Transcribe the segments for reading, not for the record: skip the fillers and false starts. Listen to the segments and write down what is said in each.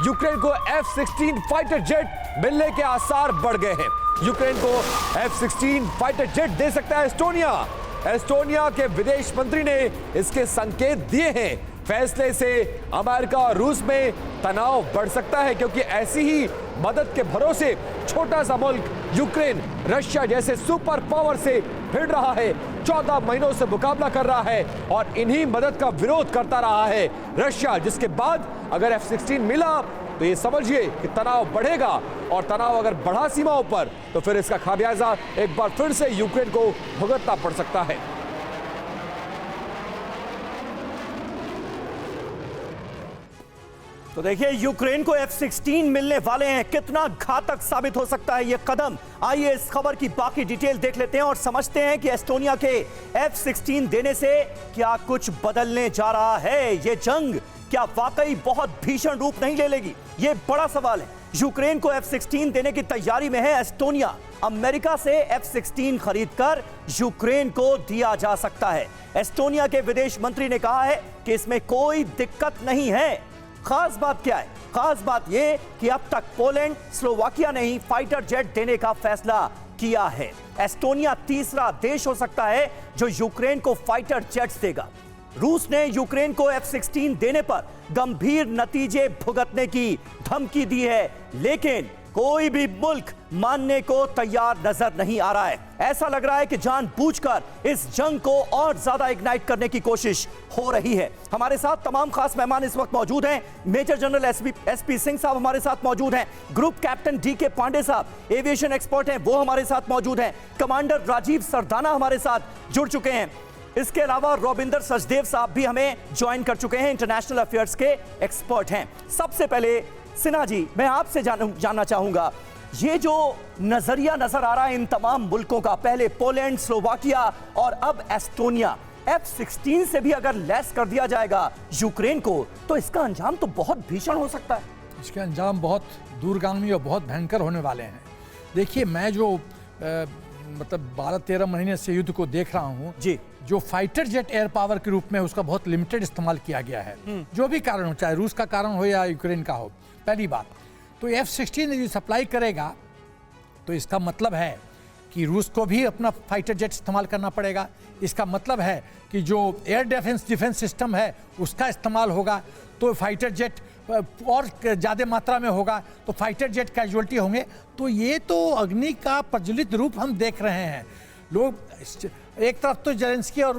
Ukraine को F-16 fighter jet मिलने के आसार बढ़ गए हैं। यूक्रेन को F-16 फाइटर जेट दे सकता है एस्टोनिया के विदेश मंत्री ने इसके संकेत दिए हैं। फैसले से अमेरिका और रूस में तनाव बढ़ सकता है, क्योंकि ऐसी ही मदद के भरोसे छोटा सा मुल्क यूक्रेन रशिया जैसे सुपर पावर से भिड़ रहा है, 14 महीनों से मुकाबला कर रहा है और इन्हीं मदद का विरोध करता रहा है रशिया, जिसके बाद अगर F-16 मिला तो ये समझिए कि तनाव बढ़ेगा, और तनाव अगर बढ़ा सीमाओं पर तो फिर इसका खामियाजा एक बार फिर से यूक्रेन को भुगतना पड़ सकता है। तो देखिए, यूक्रेन को F-16 मिलने वाले हैं, कितना घातक साबित हो सकता है यह कदम। आइए इस खबर की बाकी डिटेल देख लेते हैं और समझते हैं कि एस्टोनिया के F-16 देने से क्या कुछ बदलने जा रहा है। यह जंग क्या वाकई बहुत भीषण रूप नहीं ले लेगी, यह बड़ा सवाल है। यूक्रेन को F-16 देने की तैयारी में है एस्टोनिया। अमेरिका से F-16 खरीदकर यूक्रेन को दिया जा सकता है। एस्टोनिया के विदेश मंत्री ने कहा है कि इसमें कोई दिक्कत नहीं है। खास बात क्या है? खास बात यह कि अब तक पोलैंड, स्लोवाकिया ने ही फाइटर जेट देने का फैसला किया है। एस्टोनिया तीसरा देश हो सकता है जो यूक्रेन को फाइटर जेट्स देगा। रूस ने यूक्रेन को F-16 देने पर गंभीर नतीजे भुगतने की धमकी दी है, लेकिन कोई भी मुल्क मानने को तैयार नजर नहीं आ रहा है। ऐसा लग रहा है कि जानबूझकर इस जंग को और ज्यादा इग्नाइट करने की कोशिश हो रही है। हमारे साथ तमाम खास मेहमान इस वक्त मौजूद हैं। मेजर जनरल एसपी सिंह साहब हमारे साथ मौजूद हैं। ग्रुप कैप्टन DK पांडे साहब एविएशन एक्सपर्ट हैं, वो हमारे साथ मौजूद हैं। कमांडर राजीव सरदाना हमारे साथ जुड़ चुके हैं। इसके अलावा रविंदर सचदेव साहब भी हमें ज्वाइन कर चुके हैं, इंटरनेशनल अफेयर्स के एक्सपर्ट हैं। सबसे पहले सिन्हा जी, मैं आपसे जानना चाहूंगा, ये जो नजरिया नजर आ रहा है इन तमाम मुल्कों का, पहले पोलैंड, स्लोवाकिया और अब एस्टोनिया, F-16 से भी अगर लेस कर दिया जाएगा यूक्रेन को, तो इसका अंजाम तो बहुत भीषण हो सकता है। इसके अंजाम बहुत दूरगामी और बहुत भयंकर होने वाले हैं। देखिए, मैं जो मतलब 12-13 महीने से युद्ध को देख रहा हूँ जी, जो फाइटर जेट एयर पावर के रूप में उसका बहुत लिमिटेड इस्तेमाल किया गया है, जो भी कारण हो, चाहे रूस का कारण हो या यूक्रेन का हो। पहली बात तो F-16 यदि सप्लाई करेगा तो इसका मतलब है कि रूस को भी अपना फाइटर जेट इस्तेमाल करना पड़ेगा। इसका मतलब है कि जो एयर डिफेंस सिस्टम है उसका इस्तेमाल होगा, तो फाइटर जेट और ज़्यादा मात्रा में होगा, तो फाइटर जेट कैजुअल्टी होंगे। तो ये तो अग्नि का प्रज्वलित रूप हम देख रहे हैं। लोग एक तरफ तो जेलेंस्की और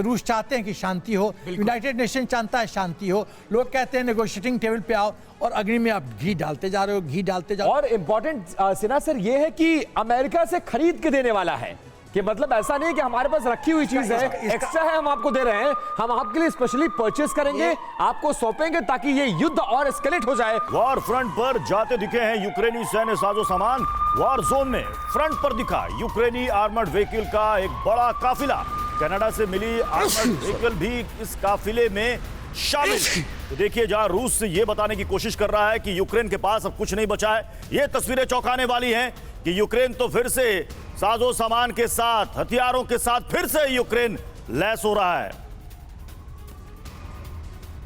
रूस चाहते हैं कि शांति हो, यूनाइटेड नेशन चाहता है शांति हो, लोग कहते हैं नेगोशिएटिंग टेबल पे आओ, और अग्नि में आप घी डालते जा रहे हो, घी डालते जा रहे हो। और इंपॉर्टेंट सिन्हा सर ये है कि अमेरिका से खरीद के देने वाला है, कि मतलब ऐसा नहीं कि हमारे पास रखी हुई चीज है, एक्स्ट्रा है, हम आपको दे रहे हैं, हम आपके लिए स्पेशली परचेस करेंगे, आपको सौंपेंगे ताकि ये युद्ध और एस्केलेट हो जाए। वॉर फ्रंट पर जाते दिखे हैं यूक्रेनी सैन्य साजो सामान। वॉर जोन में फ्रंट पर दिखा यूक्रेनी आर्मर्ड व्हीकल का एक बड़ा काफिला। कनाडा से मिली आर्मर्ड व्हीकल भी इस काफिले में शामिल है। तो देखिए, जहां रूस ये बताने की कोशिश कर रहा है कि यूक्रेन के पास अब कुछ नहीं बचा है, ये तस्वीरें चौंकाने वाली हैं कि यूक्रेन तो फिर से साजो सामान के साथ, हथियारों के साथ फिर से यूक्रेन लैस हो रहा है।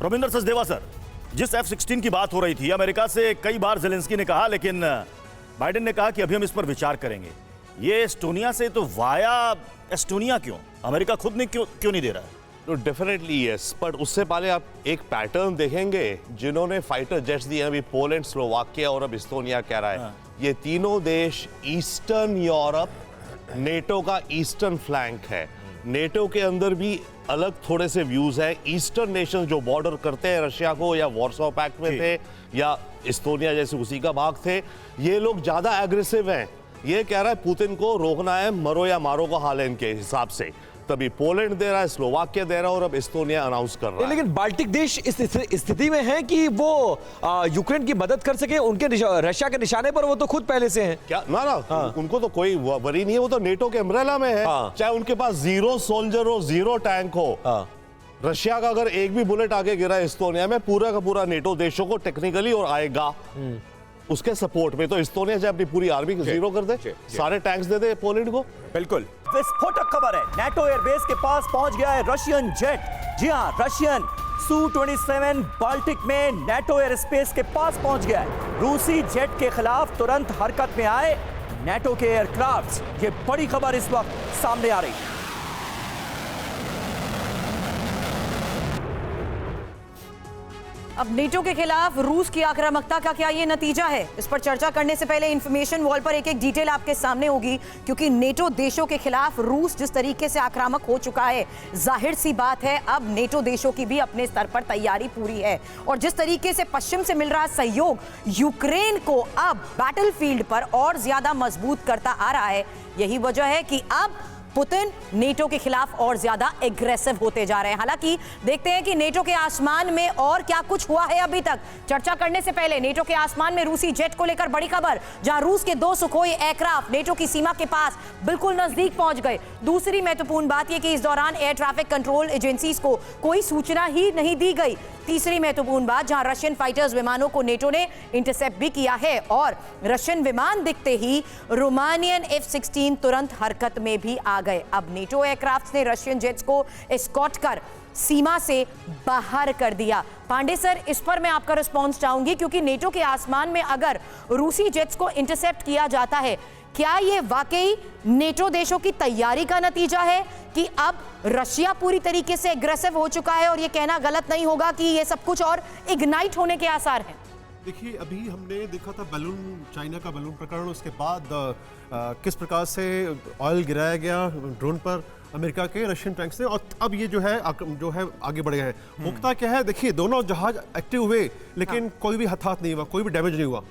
रविंदर सचदेवा सर, जिस F-16 की बात हो रही थी, अमेरिका से कई बार जेलेंस्की ने कहा, लेकिन बाइडेन ने कहा कि अभी हम इस पर विचार करेंगे। ये एस्टोनिया से तो वाया एस्टोनिया क्यों? अमेरिका खुद ने क्यों नहीं दे रहा है? तो डेफिनेटली यस, पर उससे पहले आप एक पैटर्न देखेंगे। जिन्होंने फाइटर जेट्स दिए अभी पोलैंड, स्लोवाकिया और अब एस्टोनिया कह रहा है, ये तीनों देश ईस्टर्न यूरोप, नेटो का ईस्टर्न फ्लैंक है। नेटो के अंदर भी अलग थोड़े से व्यूज हैं। ईस्टर्न नेशन जो बॉर्डर करते हैं रशिया को, या वॉर्सो पैक्ट में थे या एस्टोनिया जैसे उसी का भाग थे, ये लोग ज्यादा एग्रेसिव हैं। ये कह रहा है पुतिन को रोकना है, मरो या मारो का हाल है इनके हिसाब से। तभी पोलैंड दे रहा है, स्लोवाकिया दे रहा है और अब एस्टोनिया अनाउंस कर रहा है। लेकिन बाल्टिक देश इस स्थिति में हैं कि वो यूक्रेन की मदद कर सके, उनके रशिया के निशाने पर वो तो खुद पहले से हैं। क्या ना उनको तो कोई वरी नहीं है, वो तो नेटो के अम्ब्रेला में है। चाहे उनके पास 0 सोल्जर हो, 0 टैंक हो, रशिया का अगर एक भी बुलेट आगे गिरा एस्टोनिया में, पूरा का पूरा नेटो देशों को टेक्निकली और आएगा उसके सपोर्ट में। तो एस्टोनिया जब अपनी पूरी आर्मी को जीरो कर दे, सारे टैंक्स दे दे पोलैंड को। बिल्कुल विस्फोटक खबर है, नेटो एयरबेस के पास पहुंच गया है रशियन जेट। जी हां, रशियन Su-27 बाल्टिक में नेटो एयर स्पेस के पास पहुंच गया है। रूसी जेट के खिलाफ तुरंत हरकत में आए नेटो के एयरक्राफ्ट। ये बड़ी खबर इस वक्त सामने आ रही है। अब नेटो के खिलाफ रूस की आक्रामकता का क्या ये नतीजा है, इस पर चर्चा करने से पहले इंफॉर्मेशन वॉल पर एक एक डिटेल आपके सामने होगी, क्योंकि नेटो देशों के खिलाफ रूस जिस तरीके से आक्रामक हो चुका है, जाहिर सी बात है अब नेटो देशों की भी अपने स्तर पर तैयारी पूरी है। और जिस तरीके से पश्चिम से मिल रहा सहयोग यूक्रेन को अब बैटलफील्ड पर और ज्यादा मजबूत करता आ रहा है, यही वजह है कि अब पुतिन नेटो के खिलाफ और ज्यादा एग्रेसिव होते जा रहे हैं। हालांकि देखते हैं कि नेटो के आसमान में और क्या कुछ हुआ है। अभी तक चर्चा करने से पहले नेटो के आसमान में रूसी जेट को लेकर बड़ी खबर, जहां रूस के 2 सुखोई एयरक्राफ्ट नेटो की सीमा के पास बिल्कुल नजदीक पहुंच गए। दूसरी महत्वपूर्ण बात यह कि इस दौरान एयर ट्रैफिक कंट्रोल एजेंसीज को कोई सूचना ही नहीं दी गई। तीसरी महत्वपूर्ण बात, जहां रशियन फाइटर्स विमानों को नेटो ने इंटरसेप्ट भी किया है और रशियन विमान दिखते ही रोमानियन F-16 तुरंत हरकत में भी आ गए। अब नेटो एयरक्राफ्ट ने रशियन जेट्स को एस्कॉर्ट कर सीमा से बाहर कर दिया। पांडे सर, इस पर मैं आपका रिस्पॉन्स चाहूंगी, क्योंकि नेटो के आसमान में अगर रूसी जेट्स को इंटरसेप्ट किया जाता है, क्या ये वाकई नेटो देशों की तैयारी का नतीजा है कि अब रशिया पूरी तरीके से एग्रेसिव हो चुका है और ये कहना गलत नहीं होगा कि ये सब कुछ और इग्नाइट होने के आसार हैं? देखिए, अभी हमने देखा था बैलून, चाइना का बैलून प्रकरण, उसके बाद किस प्रकार से ऑयल गिराया गया ड्रोन पर अमेरिका के रशियन टैंक्स ने, और अब ये जो है आगे बढ़ गए हैं। मुख्यता क्या है, देखिए दोनों जहाज एक्टिव हुए लेकिन कोई भी हताहत नहीं हुआ, कोई भी डैमेज नहीं हुआ,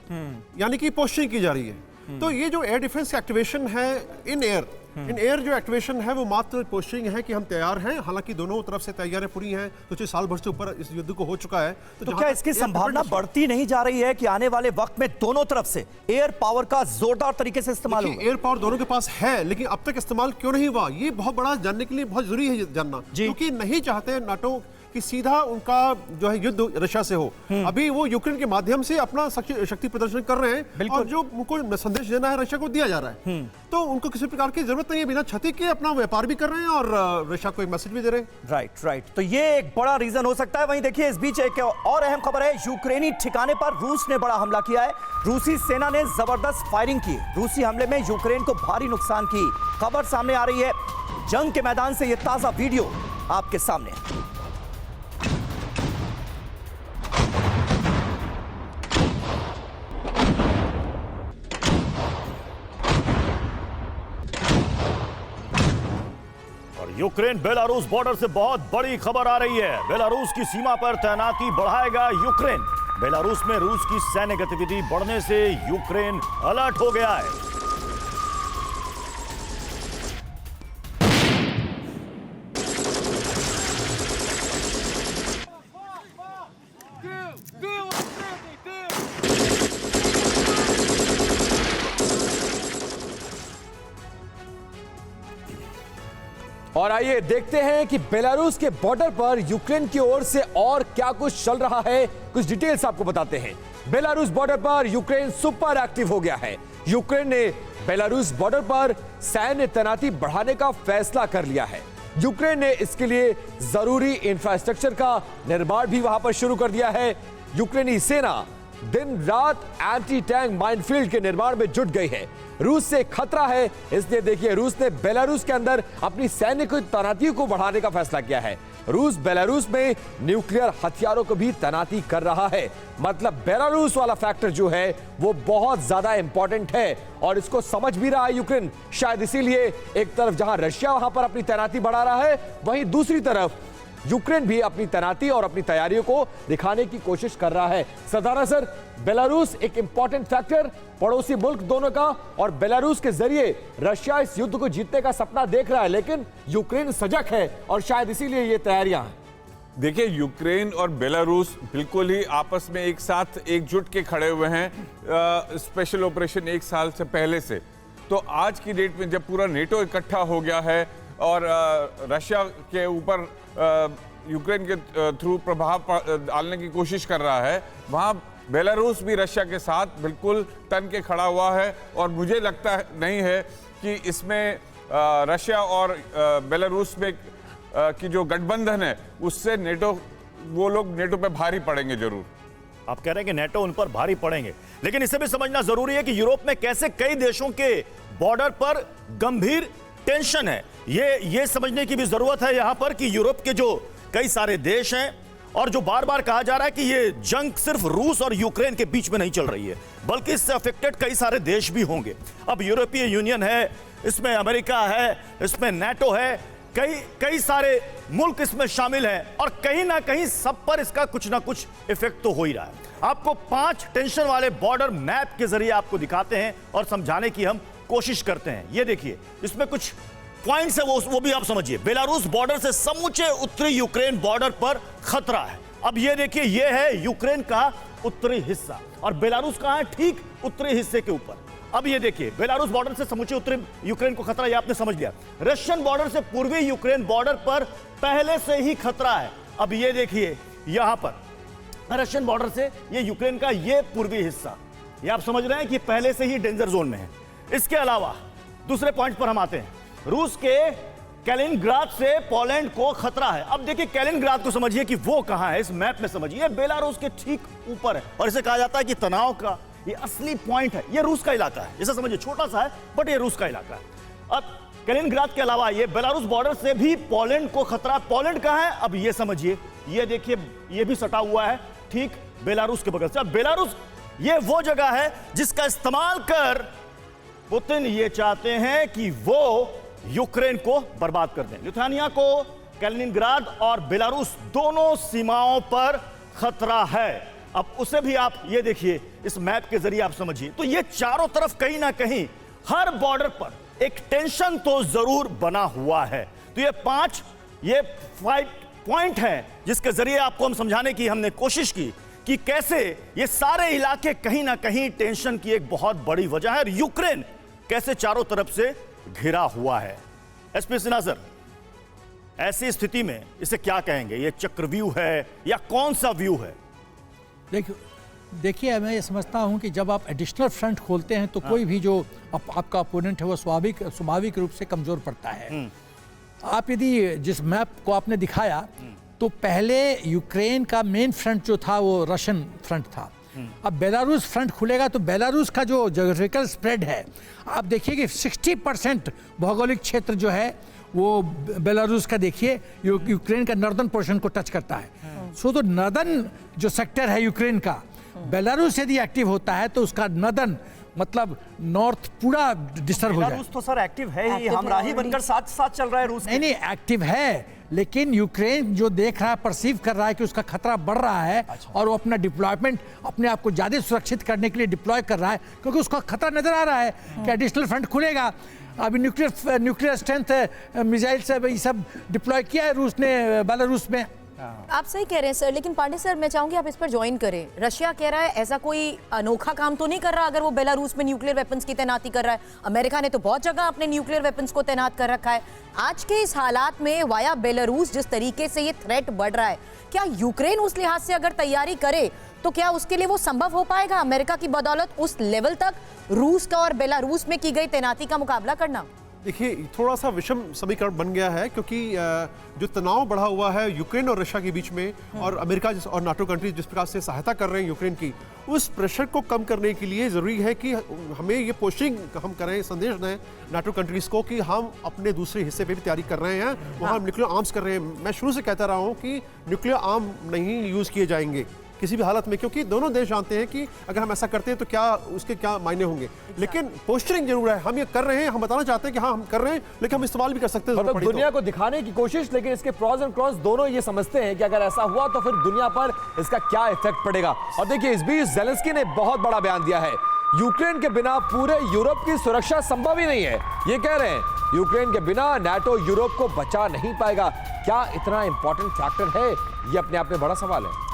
यानी कि पोस्टिंग की जा रही है। तो ये जो एयर डिफेंस एक्टिवेशन है इन एयर जो एक्टिवेशन है वो मात्र पोस्टिंग है कि हम तैयार हैं। हालांकि दोनों तरफ से तैयारियां पूरी हैं, तो साल भर से ऊपर इस युद्ध को हो चुका है। तो क्या इसकी संभावना बढ़ती नहीं जा रही है कि आने वाले वक्त में दोनों तरफ से एयर पावर का जोरदार तरीके से इस्तेमाल होगा? एयर पावर दोनों के पास है, लेकिन अब तक इस्तेमाल क्यों नहीं हुआ, ये बहुत बड़ा जानने के लिए बहुत जरूरी है जानना, क्योंकि नहीं चाहते नाटो कि सीधा उनका जो है युद्ध रशिया से हो। अभी वो यूक्रेन के माध्यम से अपना शक्ति प्रदर्शन कर रहे हैं और जो उनको संदेश देना है रशिया को दिया जा रहा है। तो उनको किसी प्रकार की जरूरत नहीं है, बिना क्षति के अपना व्यापार भी कर रहे हैं और रशिया को एक मैसेज भी दे रहे हैं। राइट। तो ये एक बड़ा रीजन हो सकता है। वहीं देखिए, इस बीच एक और अहम खबर है, यूक्रेनी ठिकाने पर रूस ने बड़ा हमला किया है। रूसी सेना ने जबरदस्त फायरिंग की। रूसी हमले में यूक्रेन को भारी नुकसान की खबर सामने आ रही है। जंग के मैदान से यह ताजा वीडियो आपके सामने। यूक्रेन बेलारूस बॉर्डर से बहुत बड़ी खबर आ रही है। बेलारूस की सीमा पर तैनाती बढ़ाएगा यूक्रेन। बेलारूस में रूस की सैन्य गतिविधि बढ़ने से यूक्रेन अलर्ट हो गया है। और आइए देखते हैं कि बेलारूस के बॉर्डर पर यूक्रेन की ओर से और क्या कुछ चल रहा है। कुछ डिटेल्स आपको बताते हैं। बेलारूस बॉर्डर पर यूक्रेन सुपर एक्टिव हो गया है। यूक्रेन ने बेलारूस बॉर्डर पर सैन्य तैनाती बढ़ाने का फैसला कर लिया है। यूक्रेन ने इसके लिए जरूरी इंफ्रास्ट्रक्चर का निर्माण भी वहां पर शुरू कर दिया है। यूक्रेनी सेना दिन रात एंटी टैंक माइनफील्ड के निर्माण में जुट गई है। रूस से खतरा है, इसलिए देखिए रूस ने बेलारूस के अंदर अपनी सैन्य की तैनाती को बढ़ाने का फैसला किया है। रूस बेलारूस में न्यूक्लियर हथियारों को भी तैनाती कर रहा है। मतलब बेलारूस वाला फैक्टर जो है वो बहुत ज्यादा इंपॉर्टेंट है और इसको समझ भी रहा है यूक्रेन। शायद इसीलिए एक तरफ जहां रशिया वहां पर अपनी तैनाती बढ़ा रहा है, वहीं दूसरी तरफ यूक्रेन भी अपनी तैनाती और अपनी तैयारियों को दिखाने की कोशिश कर रहा है। सरदारा सर, बेलारूस एक इंपॉर्टेंट फैक्टर, पड़ोसी मुल्क दोनों का, और बेलारूस के जरिए रशिया इस युद्ध को जीतने का सपना देख रहा है, लेकिन यूक्रेन सजग है और शायद इसीलिए ये तैयारियां हैं। देखिए, यूक्रेन और बेलारूस बिल्कुल ही आपस में एक साथ एकजुट के खड़े हुए हैं स्पेशल ऑपरेशन 1 साल से पहले से। तो आज की डेट में जब पूरा नेटो इकट्ठा हो गया है और रशिया के ऊपर यूक्रेन के थ्रू प्रभाव डालने की कोशिश कर रहा है, वहाँ बेलारूस भी रशिया के साथ बिल्कुल तन के खड़ा हुआ है। और मुझे लगता नहीं है कि इसमें रशिया और बेलारूस में की जो गठबंधन है उससे नेटो वो लोग नेटो पे भारी पड़ेंगे जरूर। आप कह रहे हैं कि नेटो उन पर भारी पड़ेंगे, लेकिन इसे भी समझना जरूरी है कि यूरोप में कैसे कई देशों के बॉर्डर पर गंभीर टेंशन है। ये समझने की भी जरूरत है यहां पर कि यूरोप के जो कई सारे देश हैं, और जो बार बार कहा जा रहा है कि ये जंग सिर्फ रूस और यूक्रेन के बीच में नहीं चल रही है, बल्कि इससे अफेक्टेड कई सारे देश भी होंगे। अब यूरोपीय यूनियन है, इसमें अमेरिका है, इसमें नाटो है, कई सारे मुल्क इसमें शामिल हैं, और कहीं ना कहीं सब पर इसका कुछ ना कुछ इफेक्ट तो हो ही रहा है। आपको 5 टेंशन वाले बॉर्डर मैप के जरिए आपको दिखाते हैं और समझाने की हम कोशिश करते हैं। ये देखिए, इसमें कुछ पॉइंट्स है, वो भी आप समझिए। बेलारूस बॉर्डर से समूचे उत्तरी यूक्रेन बॉर्डर पर खतरा है। अब ये देखिए, ये है यूक्रेन का उत्तरी हिस्सा, और बेलारूस कहां है? ठीक उत्तरी हिस्से के ऊपर। अब ये देखिए, बेलारूस बॉर्डर से समूचे उत्तरी यूक्रेन को खतरा, ये आपने समझ लिया। रशियन बॉर्डर से पूर्वी यूक्रेन बॉर्डर पर पहले से ही खतरा है। अब ये देखिए, यहां पर रशियन बॉर्डर से ये यूक्रेन का ये पूर्वी हिस्सा, ये आप समझ रहे हैं कि पहले से ही डेंजर जोन में है। इसके अलावा दूसरे पॉइंट पर हम आते हैं, रूस के कैलिनग्राद से पोलैंड को खतरा है। अब देखिए, कैलिनग्राद को समझिए कि वो कहां है, इस मैप में समझिए, बेलारूस के ठीक ऊपर है, और इसे कहा जाता है कि तनाव का ये असली पॉइंट है। ये रूस का इलाका है, इसे समझिए, छोटा सा है बट ये रूस का इलाका है। अब कैलिनग्राद के अलावा ये बेलारूस बॉर्डर से भी पोलैंड को खतरा। पोलैंड कहां है? अब ये समझिए, ये देखिए, ये भी सटा हुआ है ठीक बेलारूस के बगल से। अब बेलारूस ये वो जगह है जिसका इस्तेमाल कर पुतिन ये चाहते हैं कि वो यूक्रेन को बर्बाद कर दें। लिथुआनिया को कैलिनिनग्राद और बेलारूस दोनों सीमाओं पर खतरा है। अब उसे भी आप ये देखिए, इस मैप के जरिए आप समझिए। तो ये चारों तरफ कहीं ना कहीं हर बॉर्डर पर एक टेंशन तो जरूर बना हुआ है। तो ये 5 पॉइंट हैं जिसके जरिए आपको हम समझाने की हमने कोशिश की कि कैसे ये सारे इलाके कहीं ना कहीं टेंशन की एक बहुत बड़ी वजह है, और यूक्रेन कैसे चारों तरफ से घिरा हुआ है। एसपी सिन्हा, ऐसी स्थिति में इसे क्या कहेंगे? ये चक्रव्यूह है या कौन सा व्यू है? देखिए, मैं ये समझता हूं कि जब आप एडिशनल फ्रंट खोलते हैं तो कोई भी जो आपका अपोनेंट है वो स्वाभाविक रूप से कमजोर पड़ता है। आप यदि जिस मैप को आपने दिखाया, तो पहले यूक्रेन का मेन फ्रंट जो था वो रशियन फ्रंट था। अब बेलारूस फ्रंट खुलेगा तो बेलारूस का जो ज्योग्राफिकल स्प्रेड है, आप देखिए कि 60% भौगोलिक क्षेत्र जो है वो बेलारूस का, देखिए, यूक्रेन का नॉर्दर्न पोर्शन को टच करता है। सो तो नॉर्दर्न जो सेक्टर है यूक्रेन का, बेलारूस यदि एक्टिव होता है तो उसका नॉर्दर्न मतलब नॉर्थ पूरा डिस्टर्ब हो जाए। बेलारूस तो सर एक्टिव है ही, हमराही बनकर साथ चल रहा है रूस। नहीं, एक्टिव है, लेकिन यूक्रेन जो देख रहा है, परसीव कर रहा है कि उसका खतरा बढ़ रहा है, और वो अपना डिप्लॉयमेंट अपने आप को ज्यादा सुरक्षित करने के लिए डिप्लॉय कर रहा है, क्योंकि उसका खतरा नजर आ रहा है कि एडिशनल फ्रंट खुलेगा। अभी न्यूक्लियर स्ट्रेंथ मिसाइल से ये सब डिप्लॉय किया है रूस ने बेलारूस में। आप सही कह रहे हैं सर, लेकिन पांडे सर, मैं चाहूंगी आप इस पर ज्वाइन करें। रशिया कह रहा है ऐसा कोई अनोखा काम तो नहीं कर रहा अगर वो बेलारूस में न्यूक्लियर वेपन्स की तैनाती कर रहा है। अमेरिका ने तो बहुत जगह अपने न्यूक्लियर वेपन्स को तैनात कर रखा है। आज के इस हालात में वाया बेलारूस जिस तरीके से ये थ्रेट बढ़ रहा है, क्या यूक्रेन उस लिहाज से अगर तैयारी करे तो क्या उसके लिए वो संभव हो पाएगा अमेरिका की बदौलत उस लेवल तक रूस का और बेलारूस में की गई तैनाती का मुकाबला करना? देखिए, थोड़ा सा विषम समीकरण बन गया है, क्योंकि जो तनाव बढ़ा हुआ है यूक्रेन और रशिया के बीच में, और अमेरिका और नाटो कंट्रीज जिस प्रकार से सहायता कर रहे हैं यूक्रेन की, उस प्रेशर को कम करने के लिए ज़रूरी है कि हमें ये पोस्टिंग हम करें, संदेश दें नाटो कंट्रीज़ को कि हम अपने दूसरे हिस्से पे भी तैयारी कर रहे हैं, वहाँ हम न्यूक्लियर आर्म्स कर रहे हैं। मैं शुरू से कहता रहा हूँ कि न्यूक्लियर आर्म नहीं यूज़ किए जाएंगे किसी भी हालत में, क्योंकि दोनों देश जानते हैं कि अगर हम ऐसा करते हैं तो क्या उसके क्या मायने होंगे। लेकिन पोस्टरिंग जरूर है, हम ये कर रहे हैं, हम बताना चाहते हैं कि हाँ हम कर रहे हैं, लेकिन हम इस्तेमाल भी कर सकते हैं मतलब दुनिया को दिखाने की कोशिश, लेकिन इसके प्रॉस एंड कॉन्स दोनों ये समझते हैं कि अगर ऐसा हुआ तो फिर दुनिया पर इसका क्या इफेक्ट पड़ेगा। और देखिए, इस बीच ज़ेलेंस्की ने बहुत बड़ा बयान दिया है, यूक्रेन के बिना पूरे यूरोप की सुरक्षा संभव ही नहीं है। ये कह रहे हैं यूक्रेन के बिना नाटो यूरोप को बचा नहीं पाएगा। क्या इतना इंपॉर्टेंट फैक्टर है? ये अपने आप में बड़ा सवाल है।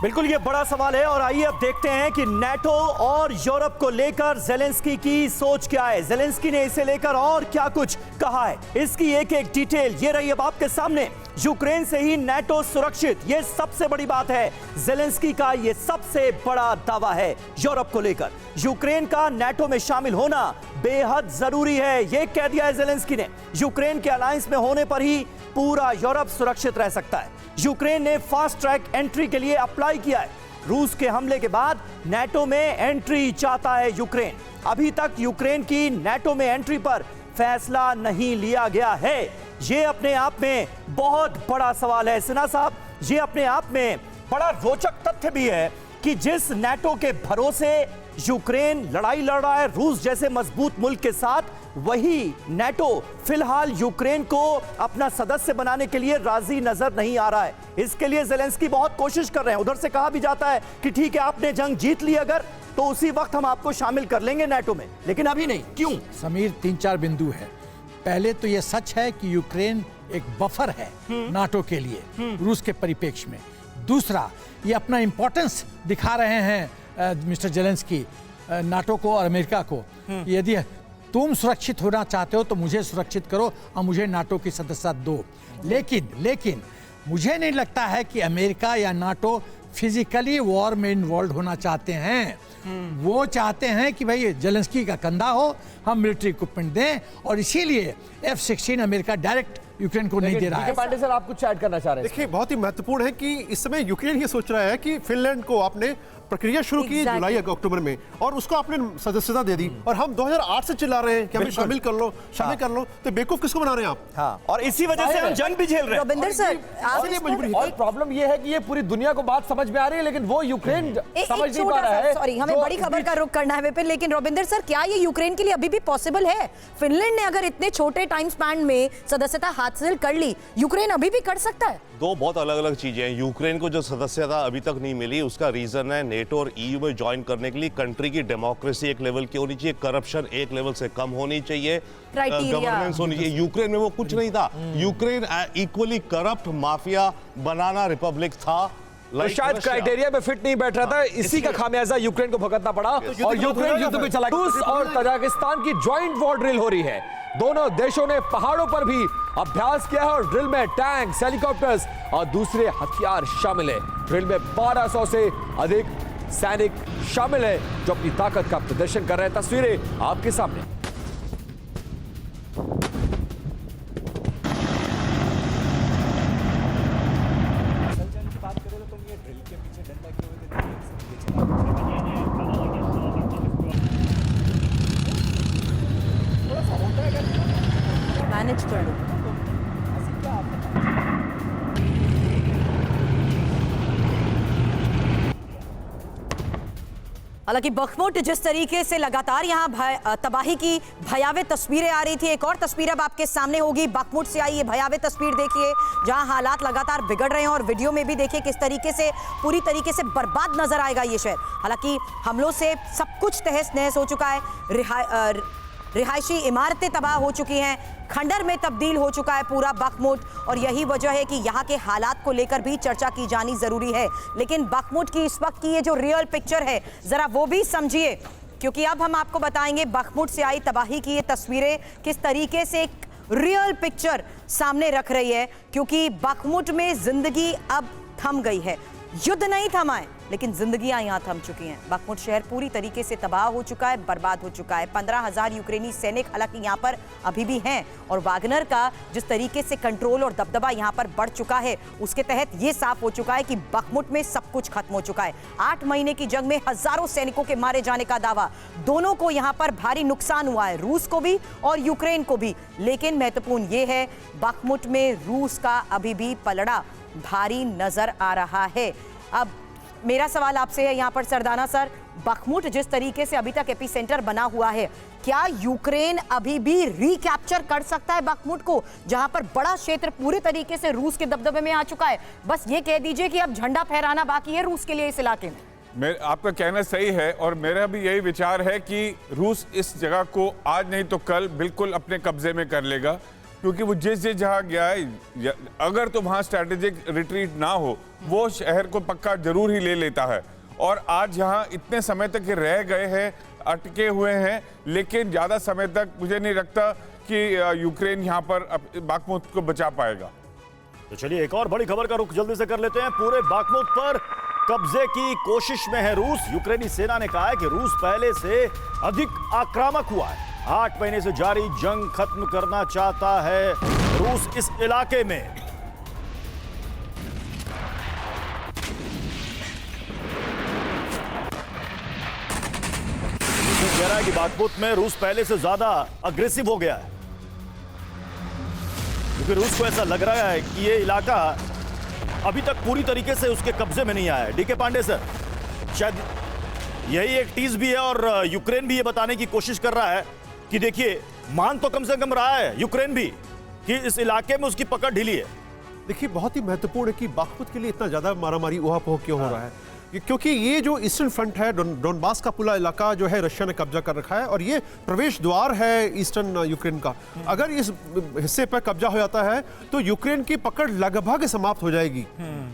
बिल्कुल ये बड़ा सवाल है और आइए अब देखते हैं कि नाटो और यूरोप को लेकर ज़ेलेंस्की की सोच क्या है। ज़ेलेंस्की ने इसे लेकर और क्या कुछ कहा है, इसकी एक एक डिटेल ये रही अब आपके सामने। यूक्रेन से ही नाटो सुरक्षित, ये सबसे बड़ी बात है। ज़ेलेंस्की का ये सबसे बड़ा दावा है यूरोप को लेकर। यूक्रेन का नाटो में शामिल होना बेहद जरूरी है, ये कह दिया है ज़ेलेंस्की ने। यूक्रेन के अलायंस में होने पर ही पूरा यूरोप सुरक्षित रह सकता है। यूक्रेन ने फास्ट ट्रैक एंट्री के लिए अप्लाई किया है। रूस के हमले के बाद नाटो में एंट्री चाहता है यूक्रेन। अभी तक यूक्रेन की नाटो में एंट्री पर फैसला नहीं लिया गया है। ये अपने आप में बहुत बड़ा सवाल है सिन्हा साहब। ये अपने आप में बड़ा रोचक तथ्य भी है कि जिस नाटो के भरोसे यूक्रेन लड़ाई लड़ रहा है रूस जैसे मजबूत मुल्क के साथ, वही नाटो फिलहाल यूक्रेन को अपना सदस्य बनाने के लिए राजी नजर नहीं आ रहा है। इसके लिए ज़ेलेंस्की बहुत कोशिश कर रहे हैं। उधर से कहा भी जाता है कि ठीक है, आपने जंग जीत ली अगर, तो उसी वक्त हम आपको शामिल कर लेंगे नाटो में, लेकिन अभी नहीं। क्यों? समीर, 3-4 बिंदु है। पहले तो यह सच है कि यूक्रेन एक बफर है नाटो के लिए रूस के परिप्रेक्ष्य में। दूसरा, ये अपना इंपॉर्टेंस दिखा रहे हैं मिस्टर ज़ेलेंस्की नाटो को और अमेरिका को। यदि तुम सुरक्षित होना चाहते हो तो मुझे सुरक्षित करो और मुझे नाटो की सदस्यता दो। लेकिन मुझे नहीं लगता है कि अमेरिका या नाटो फिजिकली वॉर में इन्वॉल्व होना चाहते हैं। वो चाहते हैं कि भाई ज़ेलेंस्की का कंधा हो, हम मिलिट्री इक्विपमेंट दें, और इसीलिए F-16 अमेरिका डायरेक्ट यूक्रेन को नहीं दे रहा है। पांडे सर, आप कुछ ऐड करना चाह रहे हैं? देखिए, बहुत ही महत्वपूर्ण है कि इस समय यूक्रेन ये सोच रहा है कि फिनलैंड को आपने प्रक्रिया शुरू की जुलाई अक्टूबर में और उसको आपने सदस्यता दे दी, और हम 2008 से चिल्ला रहे हैं कि हमें शामिल कर लो, शामिल कर लो। तो बेवकूफ किसको बना रहे हैं आप? हाँ, और इसी वजह से हम जंग भी झेल रहे हैं। रविंदर सर, और प्रॉब्लम ये है कि ये पूरी दुनिया को बात समझ में आ रही है, लेकिन वो यूक्रेन समझ नहीं पा रहा है। सॉरी, हमें बड़ी खबर का रुख करना है विपिन, लेकिन रविंदर सर, क्या ये यूक्रेन के लिए अभी भी पॉसिबल है? फिनलैंड ने अगर इतने छोटे टाइम स्पैन में सदस्यता हासिल कर ली, यूक्रेन अभी भी कर सकता है? दो बहुत अलग अलग चीजें हैं। यूक्रेन को जो सदस्यता अभी तक नहीं मिली, उसका रीजन है नेटो और ईयू में ज्वाइन करने के लिए कंट्री की डेमोक्रेसी एक लेवल की होनी चाहिए, करप्शन एक लेवल से कम होनी चाहिए, गवर्नेंस होनी चाहिए। यूक्रेन में वो कुछ नहीं था। यूक्रेन इक्वली करप्ट माफिया बनाना रिपब्लिक था। तो शायद क्राइटेरिया में फिट नहीं बैठ रहा था, इसी का खामियाजा यूक्रेन को भुगतना पड़ा और यूक्रेन युद्ध में चला। रूस और तजाकिस्तान की ज्वाइंट वॉर ड्रिल हो रही है। दोनों देशों ने पहाड़ों पर भी अभ्यास किया है और ड्रिल में टैंक्स, हेलीकॉप्टर्स और दूसरे हथियार शामिल है। ड्रिल में 1200 से अधिक सैनिक शामिल है जो अपनी ताकत का प्रदर्शन कर रहे हैं। तस्वीरें आपके सामने। मैनेज कर लो। हालांकि बखमुट जिस तरीके से लगातार यहां तबाही की भयावह तस्वीरें आ रही थी, एक और तस्वीर अब आपके सामने होगी। बखमुट से आई ये भयावह तस्वीर देखिए, जहां हालात लगातार बिगड़ रहे हैं और वीडियो में भी देखिए किस तरीके से पूरी तरीके से बर्बाद नजर आएगा ये शहर। हालांकि हमलों से सब कुछ तहस नहस हो चुका है, रिहायशी इमारतें तबाह हो चुकी हैं, खंडर में तब्दील हो चुका है पूरा बखमुट, और यही वजह है कि यहाँ के हालात को लेकर भी चर्चा की जानी जरूरी है। लेकिन बखमुट की इस वक्त की ये जो रियल पिक्चर है, जरा वो भी समझिए, क्योंकि अब हम आपको बताएंगे बखमुट से आई तबाही की ये तस्वीरें किस तरीके से एक रियल पिक्चर सामने रख रही है। क्योंकि बखमुट में जिंदगी अब थम गई है। युद्ध नहीं थमा है, लेकिन जिंदगियां यहां थम चुकी हैं। बखमुट शहर पूरी तरीके से तबाह हो चुका है, बर्बाद हो चुका है। 15,000 यूक्रेनी सैनिक हालांकि यहां पर अभी भी हैं, और वागनर का जिस तरीके से कंट्रोल और दबदबा यहां पर बढ़ चुका है, उसके तहत यह साफ हो चुका है कि बखमुट में सब कुछ खत्म हो चुका है। 8 महीने की जंग में हजारों सैनिकों के मारे जाने का दावा, दोनों को यहां पर भारी नुकसान हुआ है, रूस को भी और यूक्रेन को भी। लेकिन महत्वपूर्ण यह है, बखमुट में रूस का अभी भी पलड़ा भारी नजर आ रहा है। अब मेरा सवाल आपसे है यहाँ पर सरदाना सर, बखमुट जिस तरीके से अभी तक एपिसेंटर बना हुआ है, क्या यूक्रेन अभी भी रिकैप्चर कर सकता है बखमुट को, जहां पर बड़ा क्षेत्र पूरे तरीके से रूस के दबदबे में आ चुका है? बस ये कह दीजिए कि अब झंडा फहराना बाकी है रूस के लिए इस इलाके में। आपका कहना सही है, और मेरा भी यही विचार है कि रूस इस जगह को आज नहीं तो कल बिल्कुल अपने कब्जे में कर लेगा। क्योंकि वो जिस जहाँ गया है, अगर तो वहाँ स्ट्रैटेजिक रिट्रीट ना हो, वो शहर को पक्का जरूर ही ले लेता है। और आज यहाँ इतने समय तक रह गए हैं, अटके हुए हैं, लेकिन ज़्यादा समय तक मुझे नहीं लगता कि यूक्रेन यहाँ पर बाखमुत को बचा पाएगा। तो चलिए एक और बड़ी खबर का रुख जल्दी से कर लेते हैं। पूरे बाखमुत पर कब्जे की कोशिश में है रूस। यूक्रेनी सेना ने कहा है कि रूस पहले से अधिक आक्रामक हुआ है। 8 महीने से जारी जंग खत्म करना चाहता है रूस इस इलाके में। कह रहा है कि बाखमुत में रूस पहले से ज्यादा अग्रेसिव हो गया है, क्योंकि रूस को ऐसा लग रहा है कि ये इलाका अभी तक पूरी तरीके से उसके कब्जे में नहीं आया है। डीके पांडे सर, शायद यही एक टीज भी है और यूक्रेन भी ये बताने की कोशिश कर रहा है कि देखिए, मान तो कम से कम रहा है यूक्रेन भी कि इस इलाके में उसकी पकड़ ढीली है। देखिए, बहुत ही महत्वपूर्ण है कि बाखमुत के लिए इतना ज्यादा मारामारी उहापोह क्यों हो रहा है, क्योंकि ये जो ईस्टर्न फ्रंट है, डोनबास का पूरा इलाका जो है रशिया ने कब्जा कर रखा है और ये प्रवेश द्वार है ईस्टर्न यूक्रेन का। अगर इस हिस्से पर कब्जा हो जाता है तो यूक्रेन की पकड़ लगभग समाप्त हो जाएगी।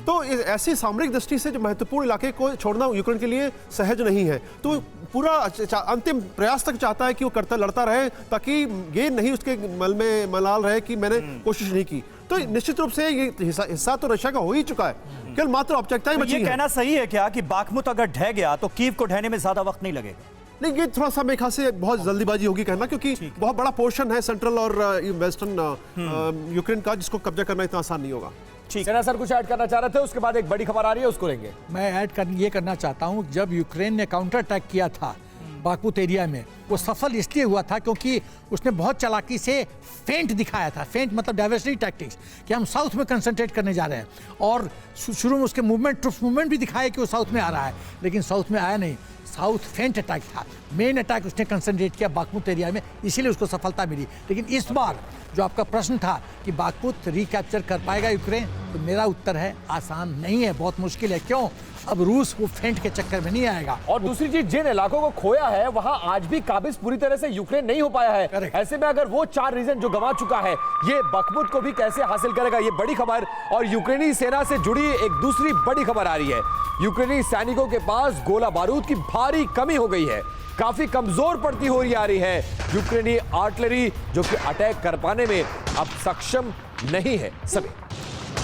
तो ऐसी सामरिक दृष्टि से जो महत्वपूर्ण इलाके को छोड़ना यूक्रेन के लिए सहज नहीं है। तो पूरा अंतिम प्रयास तक चाहता है कि वो करता लड़ता रहे, ताकि ये नहीं उसके मन में मलाल रहे कि मैंने कोशिश नहीं की। तो निश्चित रूप से ये हिस्सा तो रशिया का हो ही चुका है, केवल मात्र औपचारिकताएं बची हैं। ये कहना सही है क्या कि बाखमुत अगर ढह गया तो कीव को ढहने में ज्यादा वक्त नहीं लगेगा? नहीं, ये थोड़ा सा मेरे ख्याल से बहुत जल्दीबाजी होगी कहना, क्योंकि बहुत बड़ा पोर्शन है सेंट्रल और वेस्टर्न यूक्रेन का, जिसको कब्जा करना इतना आसान नहीं होगा। सेना सर कुछ ऐड करना चाह रहे थे, उसके बाद एक बड़ी खबर आ रही है, उसको लेंगे। मैं ये करना चाहता हूं, जब यूक्रेन ने काउंटर अटैक किया था बाखमुत एरिया में, वो सफल इसलिए हुआ था क्योंकि उसने बहुत चालाकी से फेंट दिखाया था। फेंट मतलब डाइवर्सिटी टैक्टिक्स, कि हम साउथ में कंसंट्रेट करने जा रहे हैं, और शुरू में उसके ट्रुप्स मूवमेंट भी दिखाया कि वो साउथ में आ रहा है, लेकिन साउथ में आया नहीं। साउथ फेंट अटैक था, मेन अटैक उसने कंसंट्रेट किया बाखमुत एरिया में, इसीलिए उसको सफलता मिली। लेकिन इस बार जो आपका प्रश्न था कि बाखमुत रिकैप्चर कर पाएगा यूक्रेन, तो मेरा उत्तर है आसान नहीं है, बहुत मुश्किल है। क्यों? अब रूस वो फेंट के चक्कर में नहीं आएगा। और दूसरी चीज, जिन इलाकों को खोया है वहां आज भी काबिज पूरी तरह से यूक्रेन नहीं हो पाया है। Correct. ऐसे में अगर वो 4 रीजन जो गंवा चुका है, ये बाखमुत को भी कैसे हासिल करेगा, ये बड़ी खबर। और यूक्रेनी सेना से जुड़ी एक दूसरी बड़ी खबर आ रही है। यूक्रेनी सैनिकों के पास गोला बारूद की भारी कमी हो गई है, काफी कमजोर पड़ती हो रही आ रही है यूक्रेनी आर्टिलरी, जो कि अटैक कर पाने में अब सक्षम नहीं है सभी।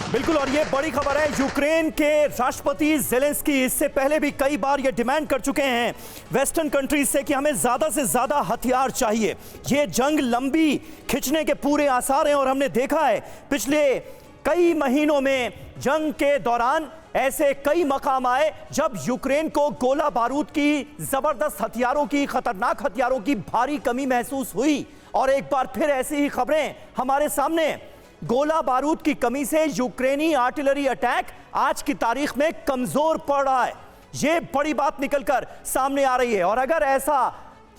बिल्कुल, और ये बड़ी खबर है। यूक्रेन के राष्ट्रपति ज़ेलेंस्की इससे पहले भी कई बार ये डिमांड कर चुके हैं वेस्टर्न कंट्रीज से कि हमें ज्यादा से ज्यादा हथियार चाहिए। ये जंग लंबी खिंचने के पूरे आसार हैं और हमने देखा है पिछले कई महीनों में जंग के दौरान ऐसे कई मकाम आए जब यूक्रेन को गोला बारूद की, जबरदस्त हथियारों की, खतरनाक हथियारों की भारी कमी महसूस हुई। और एक बार फिर ऐसी ही खबरें हमारे सामने। गोला बारूद की कमी से यूक्रेनी आर्टिलरी अटैक आज की तारीख में कमजोर पड़ रहा है, यह बड़ी बात निकलकर सामने आ रही है। और अगर ऐसा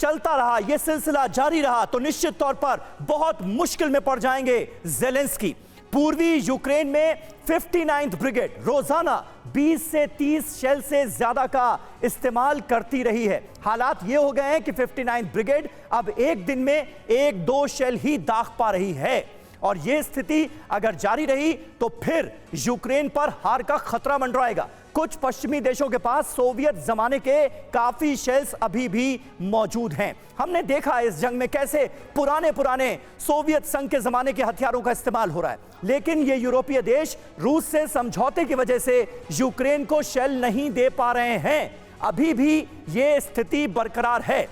चलता रहा, यह सिलसिला जारी रहा, तो निश्चित तौर पर बहुत मुश्किल में पड़ जाएंगे ज़ेलेंस्की। पूर्वी यूक्रेन में 59th ब्रिगेड रोजाना 20 से 30 शेल से ज्यादा का इस्तेमाल करती रही है। हालात ये हो गए हैं कि 59th ब्रिगेड अब एक दिन में 1-2 शेल ही दाग पा रही है, और यह स्थिति अगर जारी रही तो फिर यूक्रेन पर हार का खतरा मंडराएगा। कुछ पश्चिमी देशों के पास सोवियत जमाने के काफी शेल्स अभी भी मौजूद हैं। हमने देखा इस जंग में कैसे पुराने सोवियत संघ के जमाने के हथियारों का इस्तेमाल हो रहा है, लेकिन ये यूरोपीय देश रूस से समझौते की वजह से यूक्रेन को शेल नहीं दे पा रहे हैं। अभी भी ये स्थिति बरकरार है।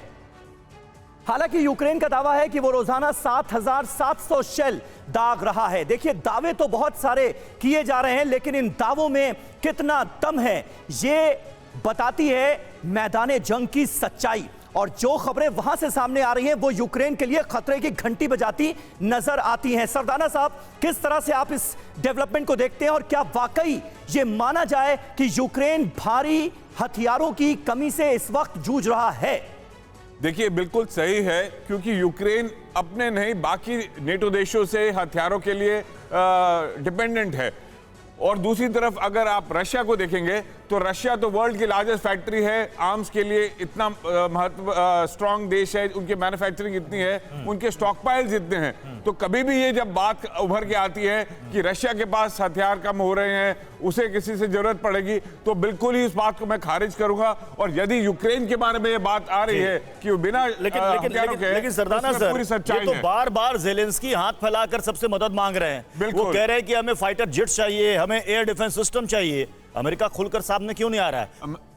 हालांकि यूक्रेन का दावा है कि वो रोजाना 7,700 शेल दाग रहा है। देखिए, दावे तो बहुत सारे किए जा रहे हैं, लेकिन इन दावों में कितना दम है ये बताती है मैदाने जंग की सच्चाई। और जो खबरें वहां से सामने आ रही हैं वो यूक्रेन के लिए खतरे की घंटी बजाती नजर आती हैं। सरदाना साहब, किस तरह से आप इस डेवलपमेंट को देखते हैं, और क्या वाकई ये माना जाए कि यूक्रेन भारी हथियारों की कमी से इस वक्त जूझ रहा है? देखिए, बिल्कुल सही है, क्योंकि यूक्रेन अपने नहीं बाकी नेटो देशों से हथियारों के लिए डिपेंडेंट है। और दूसरी तरफ अगर आप रशिया को देखेंगे तो रशिया तो वर्ल्ड की लार्जेस्ट फैक्ट्री है आर्म्स के लिए, इतना स्ट्रांग देश है, उनकी मैन्युफैक्चरिंग इतनी है, उनके स्टॉक पाइल्स इतने हैं। तो कभी भी ये जब बात उभर के आती है कि रशिया के पास हथियार कम हो रहे हैं, उसे किसी से जरूरत पड़ेगी, तो बिल्कुल ही इस बात को मैं खारिज करूंगा। और यदि यूक्रेन के बारे में ये बात आ रही है कि वो बिना लेकिन सरदाना सर, ये तो बार-बार ज़ेलेंस्की हाथ फैलाकर सबसे मदद मांग रहे हैं। वो कह रहे हैं कि हमें फाइटर जेट्स चाहिए, हमें एयर डिफेंस सिस्टम चाहिए। अमेरिका खुलकर सामने क्यों नहीं आ रहा है?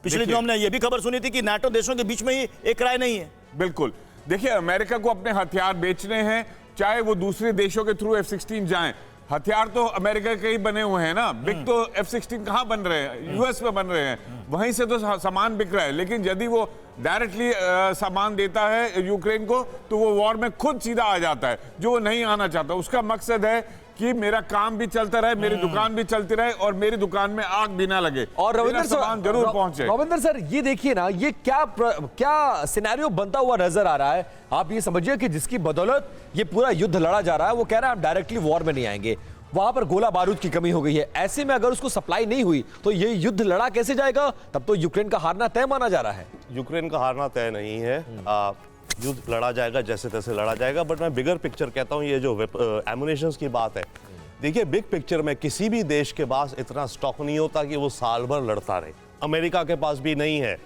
पिछले दिनों हमने ये भी खबर सुनी थी कि नाटो देशों के बीच में ही एक राय नहीं है। बिल्कुल, देखिए अमेरिका को अपने हथियार बेचने हैं, चाहे वो दूसरे देशों के थ्रू F-16 जाएं। हथियार तो अमेरिका के ही बने हुए हैं ना, बिक तो F-16 कहां बन रहे हैं? यूएस में बन रहे हैं, वहीं से तो सामान बिक रहा है। लेकिन यदि वो डायरेक्टली सामान देता है यूक्रेन को, तो वो वॉर में खुद सीधा आ जाता है, जो वो नहीं आना चाहता। उसका मकसद है कि मेरा काम भी चलता रहे, मेरी दुकान भी चलती रहे और मेरी दुकान में आग भी ना लगे और रविंद्र सामान जरूर पहुंचे। रविंद्र सर, ये देखिए ना, ये क्या सिनेरियो बनता हुआ नजर आ रहा है। आप ये समझिए कि जिसकी बदौलत ये पूरा युद्ध लड़ा जा रहा है, वो कह रहा है हम डायरेक्टली वॉर में नहीं आएंगे, वहां पर गोला बारूद की कमी हो गई है। ऐसे में अगर उसको सप्लाई नहीं हुई तो ये युद्ध लड़ा कैसे जाएगा? तब तो यूक्रेन का हारना तय माना जा रहा है। यूक्रेन का हारना तय नहीं है, युद्ध लड़ा जाएगा, जैसे तैसे लड़ा जाएगा। बट मैं बिगर पिक्चर कहता हूं, ये जो एमुनेशंस की बात है, देखिए बिग पिक्चर में किसी भी देश के पास इतना स्टॉक नहीं होता कि वो साल भर लड़ता रहे। अमेरिका के पास भी नहीं है।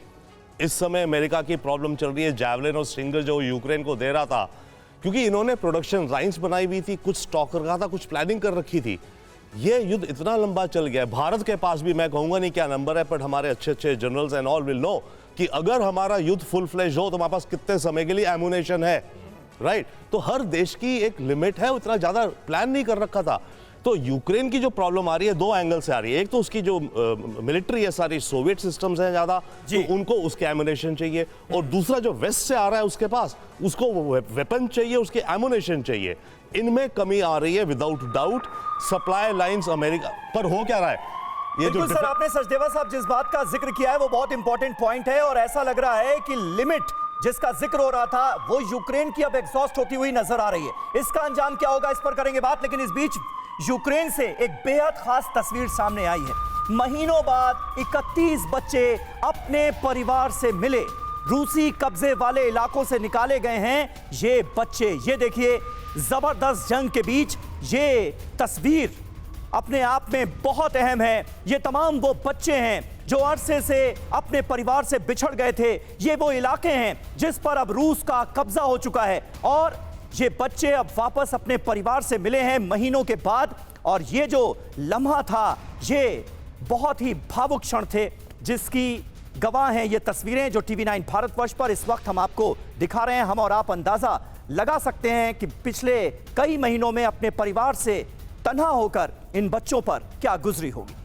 इस समय अमेरिका की प्रॉब्लम चल रही है जैवलिन और स्टिंगर जो यूक्रेन को दे रहा था, क्योंकि इन्होंने प्रोडक्शन लाइंस बनाई हुई थी, कुछ स्टॉक रखा था, कुछ प्लानिंग कर रखी थी। ये युद्ध इतना लंबा चल गया है। भारत के पास भी, मैं कहूंगा नहीं क्या नंबर है, बट हमारे अच्छे अच्छे generals and all will know कि अगर हमारा युद्ध फुल फ्लेज हो तो हमारे पास कितने समय के लिए एमुनेशन है, राइट? तो हर देश की एक लिमिट है, उतना ज्यादा प्लान नहीं कर रखा था। तो यूक्रेन की जो प्रॉब्लम आ रही है, दो एंगल से आ रही है। एक तो उसकी जो मिलिट्री है, सारी सोवियत सिस्टम्स हैं ज्यादा, तो उनको उसके एमुनेशन चाहिए, और दूसरा जो वेस्ट से आ रहा है उसके पास, उसको वेपन चाहिए, उसके एमुनेशन चाहिए। इनमें कमी आ रही है without doubt. Supply lines America पर हो क्या रहा है? ये जो सर, आपने सचदेवा साहब जिस बात का जिक्र किया है वो बहुत इंपॉर्टेंट पॉइंट है, और ऐसा लग रहा है कि लिमिट जिसका जिक्र हो रहा था वो यूक्रेन की अब एग्जॉस्ट होती हुई नजर आ रही है। इसका अंजाम क्या होगा, इस पर करेंगे बात। लेकिन इस बीच यूक्रेन से एक बेहद खास तस्वीर सामने आई है। महीनों बाद 31 बच्चे अपने परिवार से मिले, रूसी कब्जे वाले इलाकों से निकाले गए हैं ये बच्चे। ये देखिए, जबरदस्त जंग के बीच ये तस्वीर अपने आप में बहुत अहम है। ये तमाम वो बच्चे हैं जो अरसे से अपने परिवार से बिछड़ गए थे। ये वो इलाके हैं जिस पर अब रूस का कब्जा हो चुका है, और ये बच्चे अब वापस अपने परिवार से मिले हैं महीनों के बाद। और ये जो लम्हा था, ये बहुत ही भावुक क्षण थे जिसकी गवाह हैं ये तस्वीरें जो TV9 भारतवर्ष पर इस वक्त हम आपको दिखा रहे हैं। हम और आप अंदाजा लगा सकते हैं कि पिछले कई महीनों में अपने परिवार से तन्हा होकर इन बच्चों पर क्या गुजरी होगी।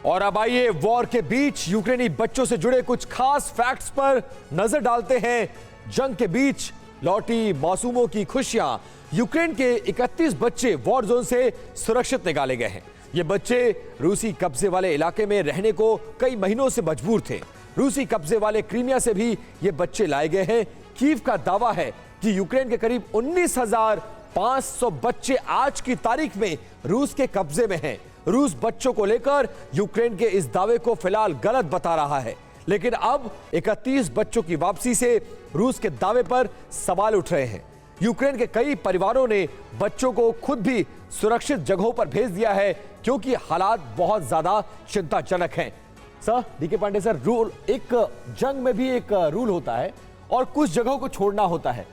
और अब आइए वॉर के बीच यूक्रेनी बच्चों से जुड़े कुछ खास फैक्ट्स पर नजर डालते हैं। जंग के बीच लौटी मासूमों की खुशियां। यूक्रेन के 31 बच्चे वॉर जोन से सुरक्षित निकाले गए हैं। ये बच्चे रूसी कब्जे वाले इलाके में रहने को कई महीनों से मजबूर थे। रूसी कब्जे वाले क्रीमिया से भी ये बच्चे लाए गए हैं। कीव का दावा है कि यूक्रेन के करीब 19,500 बच्चे आज की तारीख में रूस के कब्जे में हैं। रूस बच्चों को लेकर यूक्रेन के इस दावे को फिलहाल गलत बता रहा है, लेकिन अब 31 बच्चों की वापसी से रूस के दावे पर सवाल उठ रहे हैं। यूक्रेन के कई परिवारों ने बच्चों को खुद भी सुरक्षित जगहों पर भेज दिया है, क्योंकि हालात बहुत ज्यादा चिंताजनक हैं। Sir, DK Pandey sir, rule, एक जंग में भी एक रूल होता है और कुछ जगहों को छोड़ना होता है,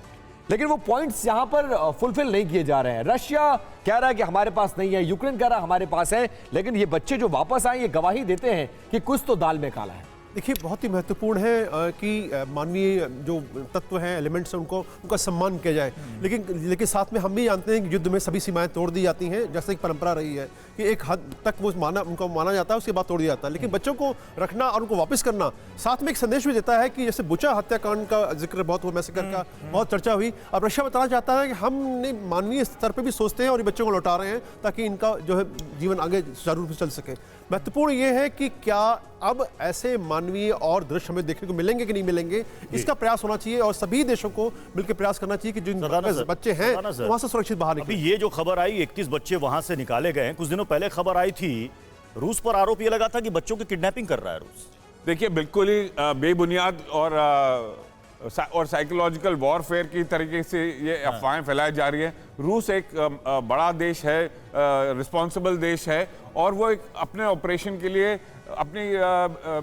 लेकिन वो पॉइंट्स यहां पर फुलफिल नहीं किए जा रहे हैं। रशिया कह रहा है कि हमारे पास नहीं है, यूक्रेन कह रहा है हमारे पास है, लेकिन ये बच्चे जो वापस आए ये गवाही देते हैं कि कुछ तो दाल में काला है। देखिए, बहुत ही महत्वपूर्ण है कि मानवीय जो तत्व हैं, एलिमेंट्स हैं, उनका सम्मान किया जाए। लेकिन साथ में हम भी जानते हैं कि युद्ध में सभी सीमाएं तोड़ दी जाती हैं, जैसे एक परंपरा रही है कि एक हद तक वो उनको माना जाता है, उसके बाद तोड़ दिया जाता है। लेकिन बच्चों को रखना और उनको वापस करना साथ में एक संदेश भी देता है कि जैसे बुचा हत्याकांड का जिक्र बहुत हुआ, मैसेकर का बहुत चर्चा हुई। अब रशिया बताना चाहता है कि हमने मानवीय स्तर पर भी सोचते हैं और ये बच्चों को लौटा रहे हैं ताकि इनका जो है जीवन आगे सुचारू रूप से चल सके। महत्वपूर्ण ये है कि क्या अब ऐसे मानवीय और दृश्य हमें देखने को मिलेंगे कि नहीं मिलेंगे, इसका प्रयास होना चाहिए और सभी देशों को मिलकर प्रयास करना चाहिए कि जिन बच्चे हैं वहां से सुरक्षित बाहर अभी निकलें। ये जो खबर आई 31 बच्चे वहां से निकाले गए हैं, कुछ दिनों पहले खबर आई थी रूस पर आरोप ये लगा था कि बच्चों की किडनैपिंग कर रहा है रूस। देखिए बिल्कुल ही बेबुनियाद और साइकोलॉजिकल वॉरफेयर की तरीके से ये अफवाहें फैलाई जा रही है। रूस एक बड़ा देश है, रिस्पॉन्सिबल देश है और वो एक अपने ऑपरेशन के लिए अपनी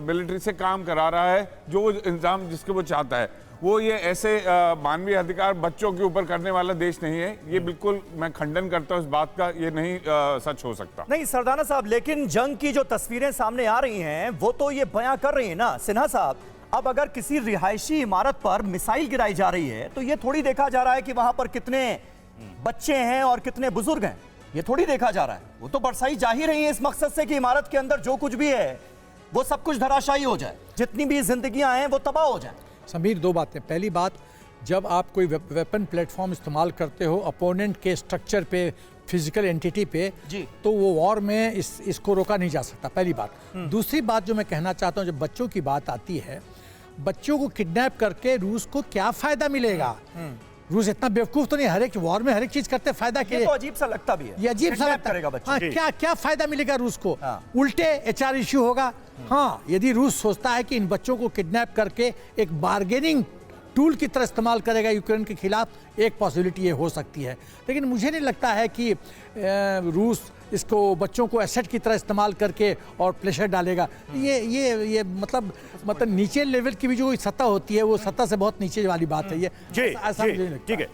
मिलिट्री से काम करा रहा है जो वो इंतजाम जिसके वो चाहता है। वो ये ऐसे मानवीय अधिकार बच्चों के ऊपर करने वाला देश नहीं है। ये बिल्कुल मैं खंडन करता हूँ इस बात का, ये नहीं सच हो सकता। नहीं सरदाना साहब, लेकिन जंग की जो तस्वीरें सामने आ रही हैं वो तो ये बयां कर रही है ना सिन्हा साहब। अब अगर किसी रिहायशी इमारत पर मिसाइल गिराई जा रही है तो ये थोड़ी देखा जा रहा है कि वहां पर कितने बच्चे हैं और कितने बुजुर्ग हैं, ये थोड़ी देखा जा रहा है। वो तो बरसाई जा ही रही है इस मकसद से कि इमारत के अंदर जो कुछ भी है वो सब कुछ धराशायी हो जाए, जितनी भी जिंदगियां हैं वो तबाह हो जाए। समीर, दो बातें। पहली बात, जब आप कोई वेपन प्लेटफॉर्म इस्तेमाल करते हो अपोनेंट के स्ट्रक्चर पे, फिजिकल एंटिटी पे, तो वो वॉर में इसको रोका नहीं जा सकता, पहली बात। दूसरी बात जो मैं कहना चाहता हूँ, जब बच्चों की बात आती है, बच्चों को किडनैप करके रूस को क्या फायदा मिलेगा? रूस इतना बेवकूफ तो नहीं, हर एक वॉर में हर एक चीज करते फायदा के ये तो अजीब सा लगता भी है। ये अजीब सा लगता करेगा बच्चे। हाँ, क्या क्या फायदा मिलेगा रूस को? उल्टे एचआर इश्यू होगा। हाँ, यदि रूस सोचता है कि इन बच्चों को किडनैप करके एक बार्गेनिंग टूल की तरह इस्तेमाल करेगा यूक्रेन के खिलाफ, एक पॉसिबिलिटी ये हो सकती है। लेकिन मुझे नहीं लगता है कि रूस इसको बच्चों को एसेट की तरह इस्तेमाल करके और प्रेशर डालेगा। ये मतलब नीचे लेवल की भी जो सत्ता होती है वो सत्ता से बहुत नीचे वाली बात है ये। जी, ठीक है।